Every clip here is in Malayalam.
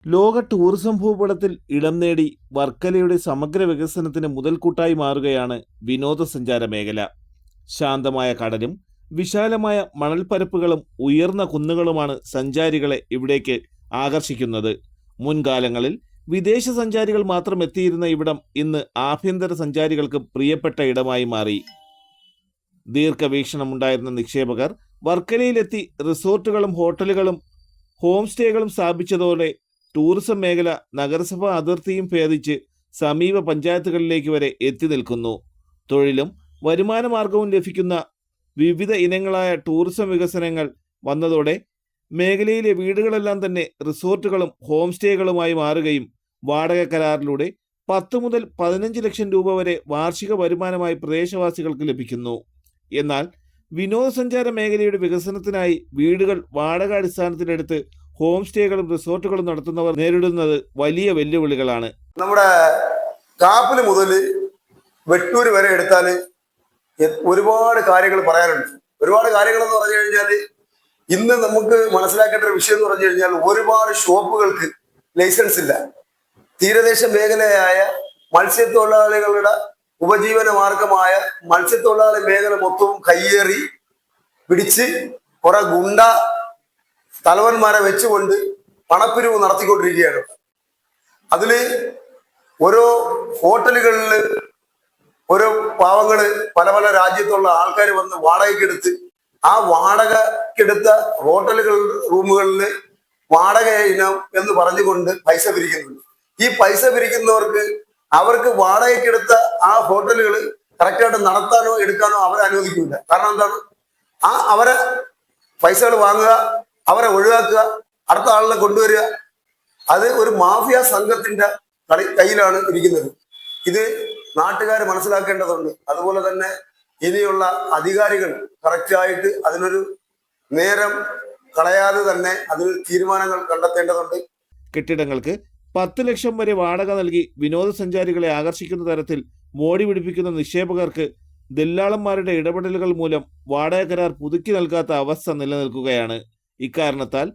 ലോക ടൂറിസം ഭൂപടത്തിൽ ഇടം നേടി വർക്കലയുടെ സമഗ്ര വികസനത്തിന് മുതൽക്കൂട്ടായി മാറുകയാണ് വിനോദസഞ്ചാര മേഖല. ശാന്തമായ കടലും വിശാലമായ മണൽപ്പരപ്പുകളും ഉയർന്ന കുന്നുകളുമാണ് സഞ്ചാരികളെ ഇവിടേക്ക് ആകർഷിക്കുന്നത്. മുൻകാലങ്ങളിൽ വിദേശ സഞ്ചാരികൾ മാത്രം എത്തിയിരുന്ന ഇവിടം ഇന്ന് ആഭ്യന്തര സഞ്ചാരികൾക്ക് പ്രിയപ്പെട്ട ഇടമായി മാറി. ദീർഘവീക്ഷണമുണ്ടായിരുന്ന നിക്ഷേപകർ വർക്കലയിലെത്തി റിസോർട്ടുകളും ഹോട്ടലുകളും ഹോം സ്റ്റേകളും സ്ഥാപിച്ചതോടെ ടൂറിസം മേഖല നഗരസഭാ അതിർത്തിയും ഭേദിച്ച് സമീപ പഞ്ചായത്തുകളിലേക്ക് വരെ എത്തി നിൽക്കുന്നു. തൊഴിലും വരുമാന മാർഗവും ലഭിക്കുന്ന വിവിധ ഇനങ്ങളായ ടൂറിസം വികസനങ്ങൾ വന്നതോടെ മേഖലയിലെ വീടുകളെല്ലാം തന്നെ റിസോർട്ടുകളും ഹോം സ്റ്റേകളുമായി മാറുകയും വാടക കരാറിലൂടെ 10 മുതൽ 15 ലക്ഷം രൂപ വരെ വാർഷിക വരുമാനമായി പ്രദേശവാസികൾക്ക് ലഭിക്കുന്നു. എന്നാൽ വിനോദസഞ്ചാര മേഖലയുടെ വികസനത്തിനായി വീടുകൾ വാടക അടിസ്ഥാനത്തിലെടുത്ത് ഹോം സ്റ്റേകളും റിസോർട്ടുകളും നടത്തുന്നവർ നേരിടുന്നത് വലിയ വെല്ലുവിളികളാണ്. നമ്മുടെ കാപ്പില് മുതൽ വെട്ടൂര് വരെ എടുത്താൽ ഒരുപാട് കാര്യങ്ങൾ പറയാനുണ്ട്. ഒരുപാട് കാര്യങ്ങൾ എന്ന് പറഞ്ഞു കഴിഞ്ഞാൽ ഇന്ന് നമുക്ക് മനസ്സിലാക്കേണ്ട ഒരു വിഷയം എന്ന് പറഞ്ഞു കഴിഞ്ഞാൽ ഒരുപാട് ഷോപ്പുകൾക്ക് ലൈസൻസ് ഇല്ല. തീരദേശ മേഖലയായ മത്സ്യത്തൊഴിലാളികളുടെ ഉപജീവന മാർഗമായ മത്സ്യത്തൊഴിലാളി മേഖല മൊത്തവും കയ്യേറി പിടിച്ച് കുറെ ഗുണ്ട തലവന്മാരെ വെച്ചുകൊണ്ട് പണപ്പിരിവ് നടത്തിക്കൊണ്ടിരിക്കുകയാണ്. അതില് ഓരോ ഹോട്ടലുകളിൽ ഓരോ പാവങ്ങള് പല പല രാജ്യത്തുള്ള ആൾക്കാർ വന്ന് വാടകയ്ക്കെടുത്ത് ആ വാടകയ്ക്കെടുത്ത ഹോട്ടലുകൾ റൂമുകളിൽ വാടക ഇനം എന്ന് പറഞ്ഞുകൊണ്ട് പൈസ പിരിക്കുന്നുണ്ട്. ഈ പൈസ പിരിക്കുന്നവർക്ക് അവർക്ക് വാടകയ്ക്കെടുത്ത ആ ഹോട്ടലുകൾ കറക്റ്റായിട്ട് നടത്താനോ എടുക്കാനോ അവരെ അനുവദിക്കില്ല. കാരണം എന്താണ്? അവരെ പൈസകൾ വാങ്ങുക, അവരെ ഒഴിവാക്കുക, അടുത്ത ആളിനെ കൊണ്ടുവരിക. അത് ഒരു മാഫിയ സംഘത്തിന്റെ കയ്യിലാണ് ഇരിക്കുന്നത്. ഇത് നാട്ടുകാർ മനസ്സിലാക്കേണ്ടതുണ്ട്. അതുപോലെ തന്നെ ഇനിയുള്ള അധികാരികൾ കറക്റ്റായിട്ട് അതിനൊരു നേരം കളയാതെ തന്നെ അതിന് തീരുമാനങ്ങൾ കണ്ടെത്തേണ്ടതുണ്ട്. കെട്ടിടങ്ങൾക്ക് 10 ലക്ഷം വരെ വാടക നൽകി വിനോദസഞ്ചാരികളെ ആകർഷിക്കുന്ന തരത്തിൽ മോടി പിടിപ്പിക്കുന്ന നിക്ഷേപകർക്ക് ദല്ലാളന്മാരുടെ ഇടപെടലുകൾ മൂലം വാടക കരാർ പുതുക്കി നൽകാത്ത അവസ്ഥ നിലനിൽക്കുകയാണ്. ഇക്കാരണത്താൽ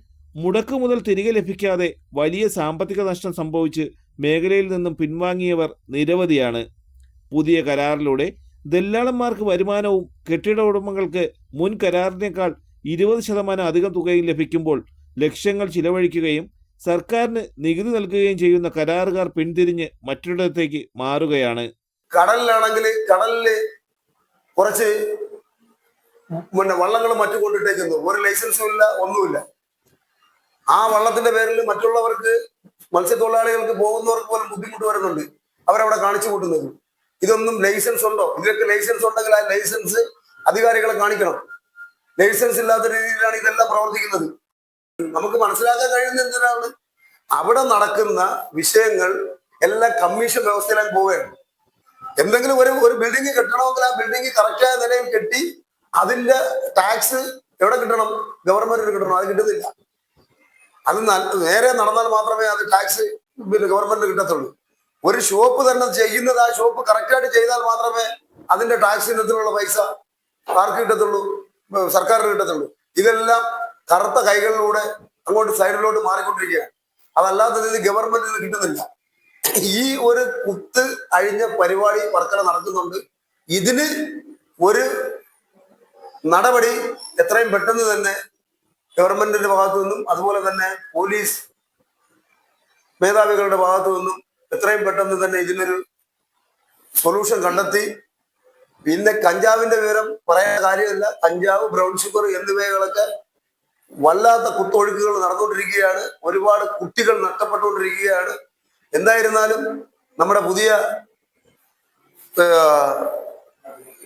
മുടക്കു മുതൽ തിരികെ ലഭിക്കാതെ വലിയ സാമ്പത്തിക നഷ്ടം സംഭവിച്ച് മേഖലയിൽ നിന്നും പിൻവാങ്ങിയവർ നിരവധിയാണ്. പുതിയ കരാറിലൂടെ ദല്ലാളന്മാർക്ക് വരുമാനവും കെട്ടിട ഉടമകൾക്ക് മുൻ കരാറിനേക്കാൾ 20% അധികം തുകയും ലഭിക്കുമ്പോൾ ലക്ഷങ്ങൾ ചിലവഴിക്കുകയും സർക്കാരിന് നികുതി നൽകുകയും ചെയ്യുന്ന കരാറുകാർ പിന്തിരിഞ്ഞ് മറ്റൊരിടത്തേക്ക് മാറുകയാണ്. കടലിലാണെങ്കിൽ കടലില് കുറച്ച് വള്ളങ്ങൾ മറ്റു കൊണ്ടിട്ടേക്കുന്നു. ഒരു ലൈസൻസും ഇല്ല, ഒന്നുമില്ല. ആ വള്ളത്തിന്റെ പേരിൽ മറ്റുള്ളവർക്ക് മത്സ്യത്തൊഴിലാളികൾക്ക് പോകുന്നവർക്ക് പോലും ബുദ്ധിമുട്ട് വരുന്നുണ്ട്. അവരവിടെ കാണിച്ചു കൂട്ടുന്നത്. ഇതൊന്നും ലൈസൻസ് ഉണ്ടോ? ഇതിലൊക്കെ ലൈസൻസ് ഉണ്ടെങ്കിൽ ആ ലൈസൻസ് അധികാരികളെ കാണിക്കണം. ലൈസൻസ് ഇല്ലാത്ത രീതിയിലാണ് ഇതെല്ലാം പ്രവർത്തിക്കുന്നത്. നമുക്ക് മനസ്സിലാക്കാൻ കഴിയുന്ന എന്തിനാണ്? അവിടെ നടക്കുന്ന വിഷയങ്ങൾ എല്ലാം കമ്മീഷൻ വ്യവസ്ഥയിലേക്ക് പോവുകയാണ്. എന്തെങ്കിലും ഒരു ബിൽഡിംഗ് കെട്ടണമെങ്കിൽ ആ ബിൽഡിംഗ് കറക്റ്റായ നിലയിൽ കെട്ടി അതിന്റെ ടാക്സ് എവിടെ കിട്ടണം? ഗവൺമെന്റിന് കിട്ടണം. അത് കിട്ടുന്നില്ല. അത് നേരെ നടന്നാൽ മാത്രമേ അത് ടാക്സ് ഗവൺമെന്റിന് കിട്ടത്തുള്ളൂ. ഒരു ഷോപ്പ് തന്നെ ചെയ്യുന്നത് ആ ഷോപ്പ് കറക്റ്റായിട്ട് ചെയ്താൽ മാത്രമേ അതിന്റെ ടാക്സ് ഇനത്തിലുള്ള പൈസ ആർക്ക് കിട്ടത്തുള്ളൂ? സർക്കാരിന് കിട്ടത്തുള്ളൂ. ഇതെല്ലാം കറുത്ത കൈകളിലൂടെ അങ്ങോട്ട് സൈഡിലോട്ട് മാറിക്കൊണ്ടിരിക്കുകയാണ്. അതല്ലാത്ത രീതി ഗവൺമെന്റിന് കിട്ടുന്നില്ല. ഈ ഒരു കുത്ത് അഴിഞ്ഞ പരിപാടി വർക്കല നടക്കുന്നുണ്ട്. ഇതിന് ഒരു നടപടി എത്രയും പെട്ടെന്ന് തന്നെ ഗവൺമെന്റിന്റെ ഭാഗത്തു നിന്നും അതുപോലെ തന്നെ പോലീസ് മേധാവികളുടെ ഭാഗത്തു നിന്നും എത്രയും പെട്ടെന്ന് തന്നെ ഇതിനൊരു സൊല്യൂഷൻ കണ്ടെത്തി. പിന്നെ കഞ്ചാവിന്റെ വിവരം പറയാൻ കാര്യമില്ല. കഞ്ചാവ്, ബ്രൗൺ ഷുഗർ എന്നിവകളൊക്കെ വല്ലാത്ത കുത്തൊഴുക്കുകൾ നടന്നുകൊണ്ടിരിക്കുകയാണ്. ഒരുപാട് കുട്ടികൾ നഷ്ടപ്പെട്ടുകൊണ്ടിരിക്കുകയാണ്. എന്തായിരുന്നാലും നമ്മുടെ പുതിയ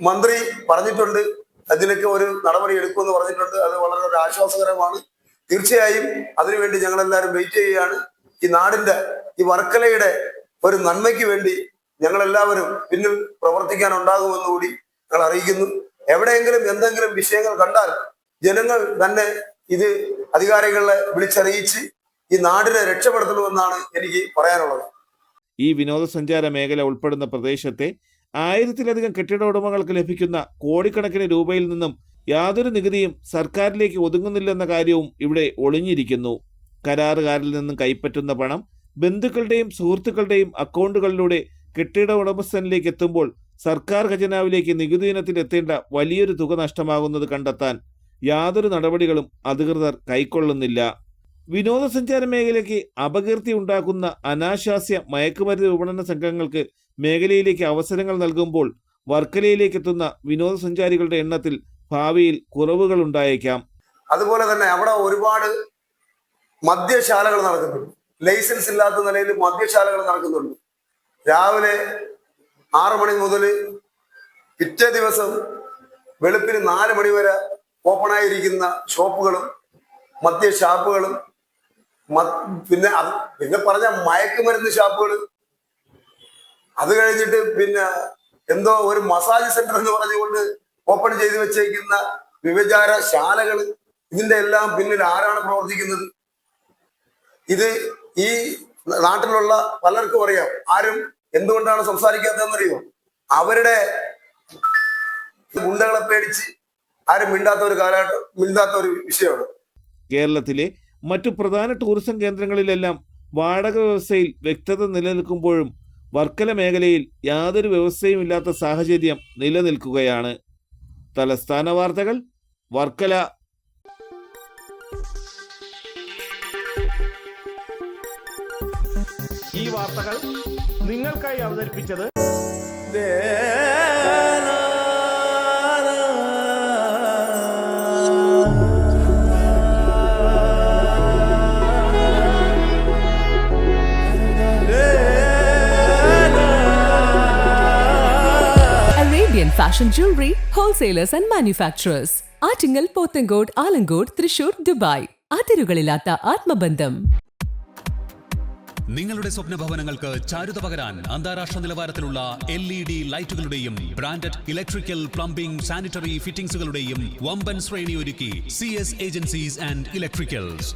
മന്ത്രി പറഞ്ഞിട്ടുണ്ട്, അതിനൊക്കെ ഒരു നടപടി എടുക്കുമെന്ന് പറഞ്ഞിട്ടുണ്ട്. അത് വളരെ ഒരു ആശ്വാസകരമാണ്. തീർച്ചയായും അതിനുവേണ്ടി ഞങ്ങളെല്ലാവരും വെയിറ്റ് ചെയ്യുകയാണ്. ഈ നാടിന്റെ, ഈ വർക്കലയുടെ ഒരു നന്മയ്ക്ക് വേണ്ടി ഞങ്ങളെല്ലാവരും പിന്നിൽ പ്രവർത്തിക്കാൻ ഉണ്ടാകുമെന്ന് കൂടി ഞങ്ങൾ അറിയിക്കുന്നു. എവിടെയെങ്കിലും എന്തെങ്കിലും വിഷയങ്ങൾ കണ്ടാൽ ജനങ്ങൾ തന്നെ ഇത് അധികാരികളെ വിളിച്ചറിയിച്ച് ഈ നാടിനെ രക്ഷപ്പെടുത്തണമെന്നാണ് എനിക്ക് പറയാനുള്ളത്. ഈ വിനോദസഞ്ചാര മേഖല ഉൾപ്പെടുന്ന പ്രദേശത്തെ 1000-ലധികം കെട്ടിട ഉടമകൾക്ക് ലഭിക്കുന്ന കോടിക്കണക്കിന് രൂപയിൽ നിന്നും യാതൊരു നികുതിയും സർക്കാരിലേക്ക് ഒതുങ്ങുന്നില്ലെന്ന കാര്യവും ഇവിടെ ഒളിഞ്ഞിരിക്കുന്നു. കരാറുകാരിൽ നിന്നും കൈപ്പറ്റുന്ന പണം ബന്ധുക്കളുടെയും സുഹൃത്തുക്കളുടെയും അക്കൗണ്ടുകളിലൂടെ കെട്ടിട ഉടമസ്ഥനിലേക്ക് എത്തുമ്പോൾ സർക്കാർ ഖജനാവിലേക്ക് നികുതി ഇനത്തിൽ എത്തേണ്ട വലിയൊരു തുക നഷ്ടമാകുന്നത് കണ്ടെത്താൻ യാതൊരു നടപടികളും അധികൃതർ കൈക്കൊള്ളുന്നില്ല. വിനോദസഞ്ചാര മേഖലയ്ക്ക് അപകീർത്തി ഉണ്ടാക്കുന്ന അനാശാസ്യ മയക്കുമരുന്ന് വിപണന സംഘങ്ങൾക്ക് മേഖലയിലേക്ക് അവസരങ്ങൾ നൽകുമ്പോൾ വർക്കലയിലേക്ക് എത്തുന്ന വിനോദസഞ്ചാരികളുടെ എണ്ണത്തിൽ ഭാവിയിൽ കുറവുകൾ ഉണ്ടായേക്കാം. അതുപോലെ തന്നെ അവിടെ ഒരുപാട് മദ്യശാലകൾ നടക്കുന്നുണ്ട്. ലൈസൻസ് ഇല്ലാത്ത നിലയിൽ മദ്യശാലകൾ നടക്കുന്നുണ്ട്. രാവിലെ 6 മണി മുതൽ പിറ്റേ ദിവസം വെളുപ്പിന് 4 മണി വരെ ഓപ്പണായിരിക്കുന്ന ഷോപ്പുകളും മദ്യഷാപ്പുകളും പിന്നെ പറഞ്ഞ മയക്കുമരുന്ന് ഷാപ്പുകൾ, അത് കഴിഞ്ഞിട്ട് പിന്നെ എന്തോ ഒരു മസാജ് സെന്റർ എന്ന് പറഞ്ഞുകൊണ്ട് ഓപ്പൺ ചെയ്ത് വെച്ചേക്കുന്ന വ്യഭിചാര ശാലകൾ, ഇതിന്റെ എല്ലാം പിന്നിൽ ആരാണ് പ്രവർത്തിക്കുന്നത്? ഇത് ഈ നാട്ടിലുള്ള പലർക്കും അറിയാം. ആരും എന്തുകൊണ്ടാണ് സംസാരിക്കാത്തതെന്നറിയോ? അവരുടെ ഗുണ്ടകളെ പേടിച്ച് ആരും മിണ്ടാത്ത ഒരു വിഷയമാണ്. കേരളത്തിലെ മറ്റു പ്രധാന ടൂറിസം കേന്ദ്രങ്ങളിലെല്ലാം വാടക വ്യവസ്ഥയിൽ വ്യക്തത നിലനിൽക്കുമ്പോഴും വർക്കല മേഖലയിൽ യാതൊരു വ്യവസ്ഥയും ഇല്ലാത്ത സാഹചര്യം നിലനിൽക്കുകയാണ്. തലസ്ഥാന വാർത്തകൾ, വർക്കല. ഈ വാർത്തകൾ നിങ്ങൾക്കായി അവതരിപ്പിച്ചത് Arabian Fashion Jewelry Wholesalers and Manufacturers. Attingal, Pothencode, Alamcode, Thrissur, Dubai. അതിരുകളില്ലാത്ത ആത്മബന്ധം. നിങ്ങളുടെ സ്വപ്ന ഭവനങ്ങൾക്ക് ചാരുത പകരാൻ അന്താരാഷ്ട്ര നിലവാരത്തിലുള്ള LED ലൈറ്റുകളുടെയും ബ്രാൻഡഡ് ഇലക്ട്രിക്കൽ, പ്ലംബിംഗ്, സാനിറ്ററി ഫിറ്റിംഗ്സുകളുടെയും വമ്പൻ ശ്രേണി ഒരുക്കി CS ഏജൻസീസ് ആൻഡ് ഇലക്ട്രിക്കൽസ്.